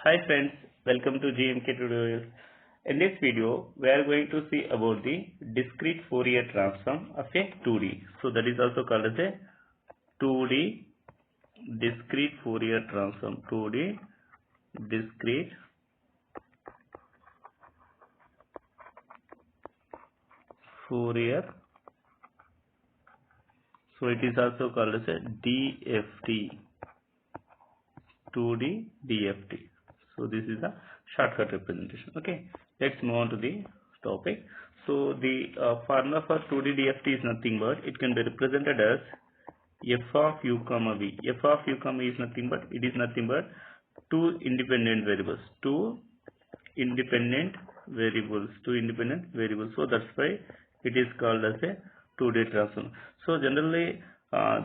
Hi friends, welcome to GMK tutorials. In this video, we are going to see about the discrete Fourier transform of a 2D. So that is also called as a 2D discrete Fourier transform. 2D discrete Fourier. So it is also called as a DFT. 2D DFT. So this is a shortcut representation. Okay, let's move on to the topic. So the formula for 2D DFT is nothing but it can be represented as f of u comma v. F of u comma is nothing but two independent variables. Two independent variables. So that's why it is called as a 2D transform. So generally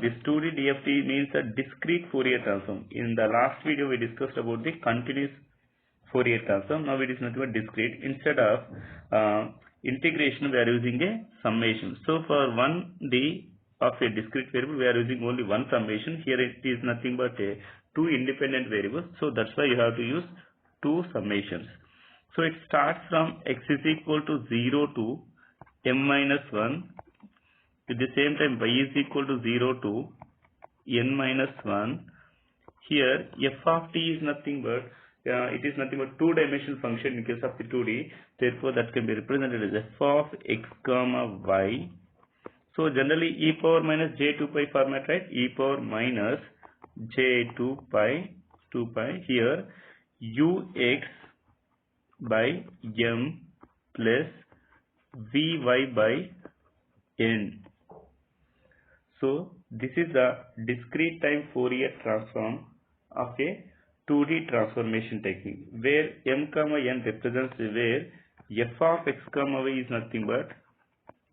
this 2D DFT means a discrete Fourier transform. In the last video we discussed about the continuous Fourier transform. Now it is nothing but discrete. Instead of integration we are using a summation. So for 1D of a discrete variable we are using only one summation. Here it is nothing but two independent variables. So that's why you have to use two summations. So it starts from x is equal to 0 to m minus 1. At the same time y is equal to 0 to n minus 1. Here f of t is nothing but it is nothing but two-dimensional function in case of the 2D. Therefore that can be represented as f of x comma y. So generally e power minus j2 pi format, right? E power minus j2 pi 2 pi. Here ux by m plus vy by n. So this is the discrete time Fourier transform of a 2D transformation technique, where m comma n represents where f of x comma y is nothing but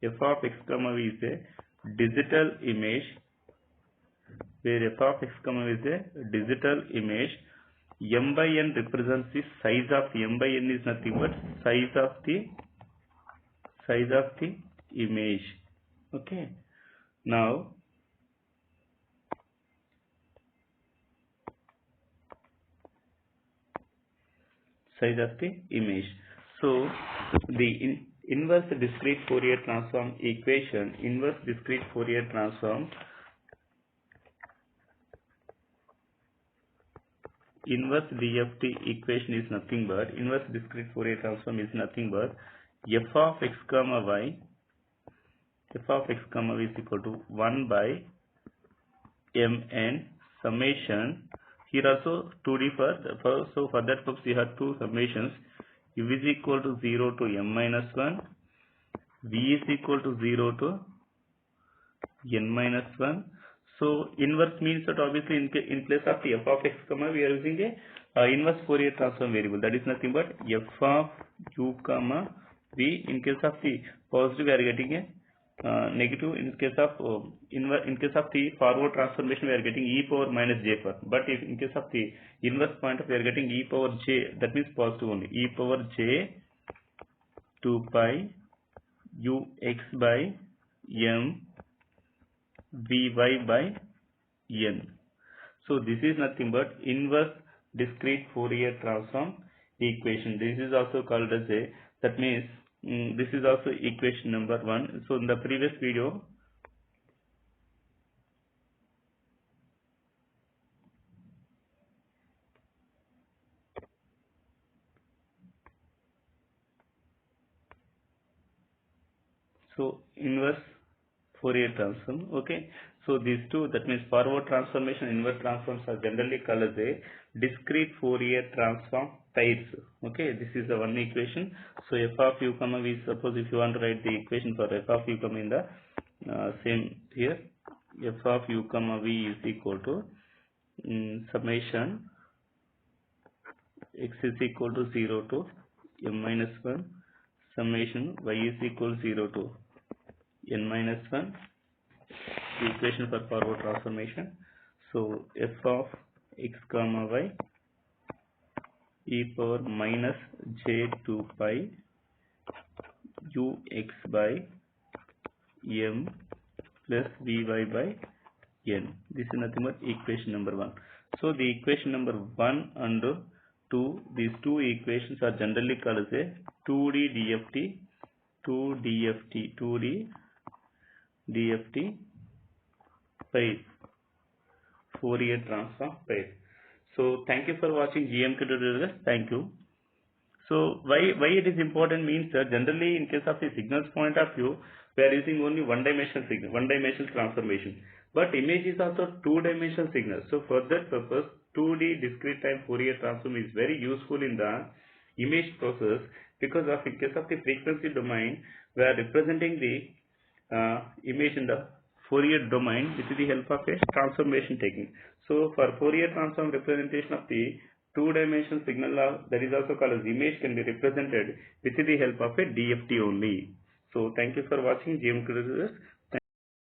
f of x comma y is a digital image, where f of x comma y is a digital image. M by n represents the size of m by n is nothing but size of the image. Okay. Now size of the image. So the inverse discrete Fourier transform equation, inverse discrete Fourier transform, inverse DFT equation is nothing but, inverse discrete Fourier transform is nothing but f of x comma y, f of x comma y is equal to 1 by mn summation. Here also 2D so for that purpose you have two summations. U is equal to 0 to m minus 1, v is equal to 0 to n minus 1. So inverse means that obviously in place of the f of x comma we are using a inverse Fourier transform variable, that is nothing but f of u comma v. In case of the positive we are getting a negative. In case of the forward transformation we are getting e power minus j power, but if in case of the inverse point we are getting e power j, that means positive only, e power j 2 pi ux by m vy by n. So this is nothing but inverse discrete Fourier transform equation. This is also called as a, that means this is also equation number 1. So in the previous video so inverse Fourier transform. Okay, so these two, that means forward transformation, inverse transforms are generally called as a discrete Fourier transform types. Okay, this is the one equation. So f of u comma v, suppose if you want to write the equation for f of u comma in the same here, f of u comma v is equal to summation x is equal to 0 to m minus 1, summation y is equal to 0 to n minus 1, the equation for forward transformation. So f of x comma y e power minus j2 pi ux by m plus vy by n. This is nothing but equation number 1. So the equation number 1 and these two equations are generally called as a 2D DFT, 2D DFT pair, Fourier transform pair. So thank you for watching GM tutorial. Thank you. So why it is important means that generally in case of the signals point of view, we are using only one-dimensional signal, one-dimensional transformation. But image is also two-dimensional signal. So for that purpose, 2D discrete time Fourier transform is very useful in the image process, because of in case of the frequency domain, we are representing the image in the Fourier domain with the help of a transformation technique. So for Fourier transform representation of the two-dimensional signal, that is also called as image, can be represented with the help of a DFT only. So thank you for watching GM tutorials.